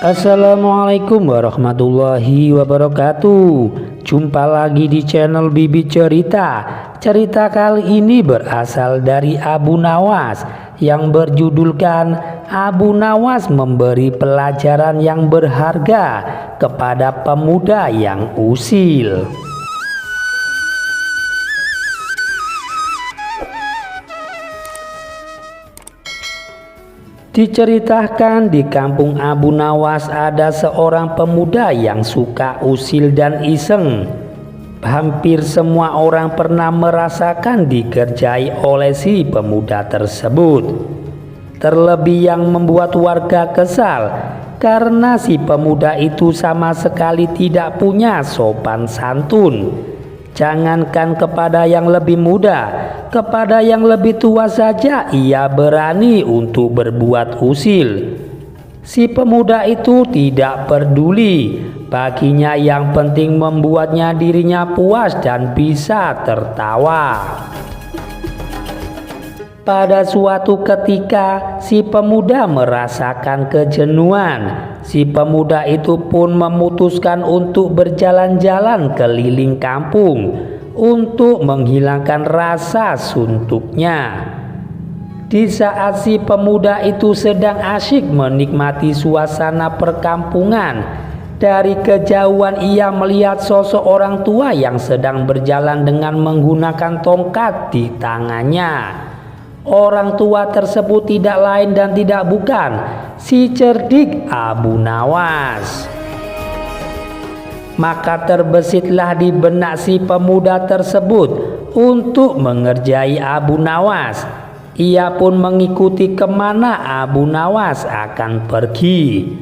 Assalamualaikum warahmatullahi wabarakatuh. Jumpa lagi di channel Bibi Cerita. Cerita kali ini berasal dari Abu Nawas yang berjudulkan Abu Nawas memberi pelajaran yang berharga kepada pemuda yang usil. Diceritakan di kampung Abu Nawas ada seorang pemuda yang suka usil dan iseng. Hampir semua orang pernah merasakan dikerjai oleh si pemuda tersebut. Terlebih yang membuat warga kesal karena si pemuda itu sama sekali tidak punya sopan santun. Jangankan kepada yang lebih muda, kepada yang lebih tua saja ia berani untuk berbuat usil. Si pemuda itu tidak peduli, baginya yang penting membuatnya dirinya puas dan bisa tertawa. Pada suatu ketika si pemuda merasakan kejenuhan. Si pemuda itu pun memutuskan untuk berjalan-jalan keliling kampung untuk menghilangkan rasa suntuknya. Di saat si pemuda itu sedang asyik menikmati suasana perkampungan, dari kejauhan ia melihat sosok orang tua yang sedang berjalan dengan menggunakan tongkat di tangannya. Orang tua tersebut tidak lain dan tidak bukan si cerdik Abu Nawas. Maka terbesitlah di benak si pemuda tersebut untuk mengerjai Abu Nawas. Ia pun mengikuti kemana Abu Nawas akan pergi.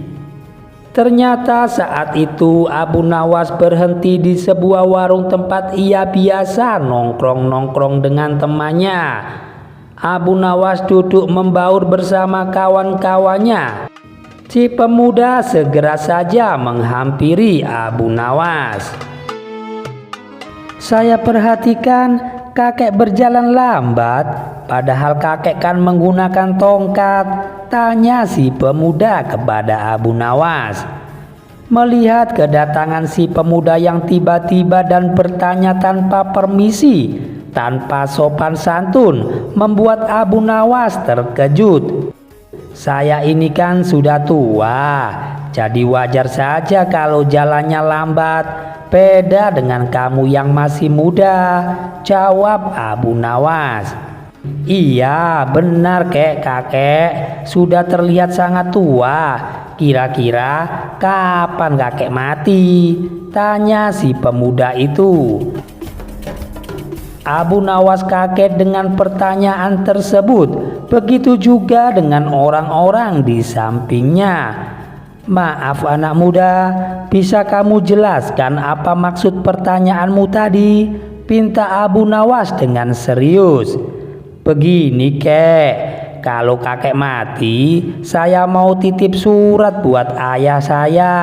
Ternyata saat itu Abu Nawas berhenti di sebuah warung tempat ia biasa nongkrong-nongkrong dengan temannya. Abu Nawas duduk membaur bersama kawan-kawannya. Si pemuda segera saja menghampiri Abu Nawas. "Saya perhatikan kakek berjalan lambat, padahal kakek kan menggunakan tongkat," tanya si pemuda kepada Abu Nawas. Melihat kedatangan si pemuda yang tiba-tiba dan bertanya tanpa permisi, tanpa sopan santun, membuat Abu Nawas terkejut. "Saya ini kan sudah tua, jadi wajar saja kalau jalannya lambat. Beda dengan kamu yang masih muda," jawab Abu Nawas. "Iya benar kakek, sudah terlihat sangat tua. Kira-kira kapan kakek mati?" tanya si pemuda itu. Abu Nawas kaget dengan pertanyaan tersebut. Begitu juga dengan orang-orang di sampingnya. "Maaf anak muda, bisa kamu jelaskan apa maksud pertanyaanmu tadi?" pinta Abu Nawas dengan serius. "Begini kek, kalau kakek mati, saya mau titip surat buat ayah saya.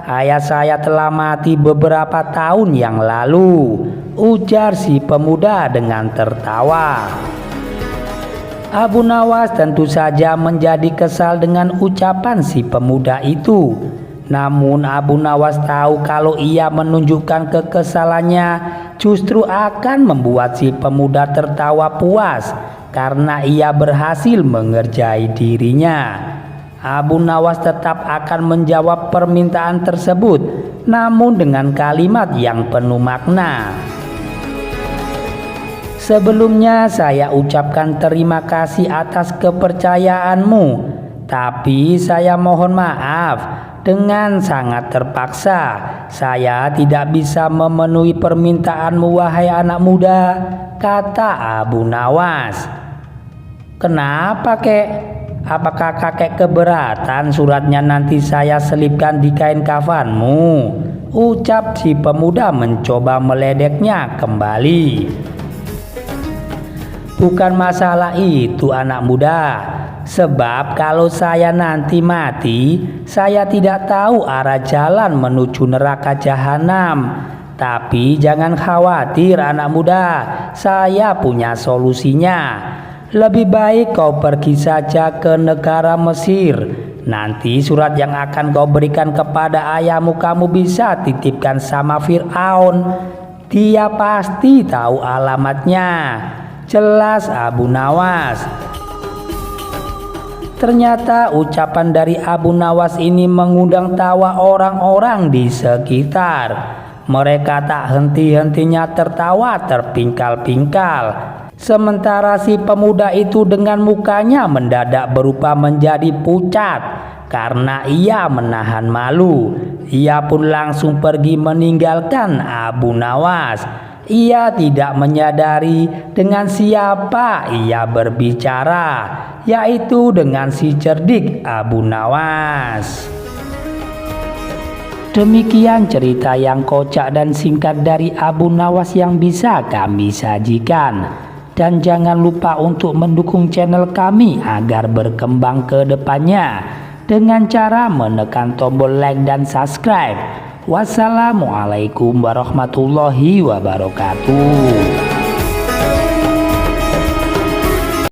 Ayah saya telah mati beberapa tahun yang lalu," ujar si pemuda dengan tertawa. Abu Nawas tentu saja menjadi kesal dengan ucapan si pemuda itu. Namun Abu Nawas tahu kalau ia menunjukkan kekesalannya justru akan membuat si pemuda tertawa puas karena ia berhasil mengerjai dirinya. Abu Nawas tetap akan menjawab permintaan tersebut, namun dengan kalimat yang penuh makna. "Sebelumnya saya ucapkan terima kasih atas kepercayaanmu, tapi saya mohon maaf, dengan sangat terpaksa saya tidak bisa memenuhi permintaanmu wahai anak muda," kata Abu Nawas. "Kenapa kek? Apakah kakek keberatan suratnya nanti saya selipkan di kain kafanmu?" ucap si pemuda mencoba meledeknya kembali. "Bukan masalah itu anak muda. Sebab kalau saya nanti mati, saya tidak tahu arah jalan menuju neraka jahanam. Tapi jangan khawatir anak muda, saya punya solusinya. Lebih baik kau pergi saja ke negara Mesir. nanti surat yang akan kau berikan kepada ayahmu kamu bisa titipkan sama Fir'aun. Dia pasti tahu alamatnya. Jelas Abu Nawas. Ternyata ucapan dari Abu Nawas ini mengundang tawa orang-orang di sekitar. Mereka tak henti-hentinya tertawa terpingkal-pingkal. Sementara si pemuda itu dengan mukanya mendadak berubah menjadi pucat karena ia menahan malu. Ia pun langsung pergi meninggalkan Abu Nawas. Ia tidak menyadari dengan siapa ia berbicara, yaitu dengan si cerdik Abu Nawas. Demikian cerita yang kocak dan singkat dari Abu Nawas yang bisa kami sajikan. Dan jangan lupa untuk mendukung channel kami agar berkembang ke depannya dengan cara menekan tombol like dan subscribe. Wassalamualaikum warahmatullahi wabarakatuh.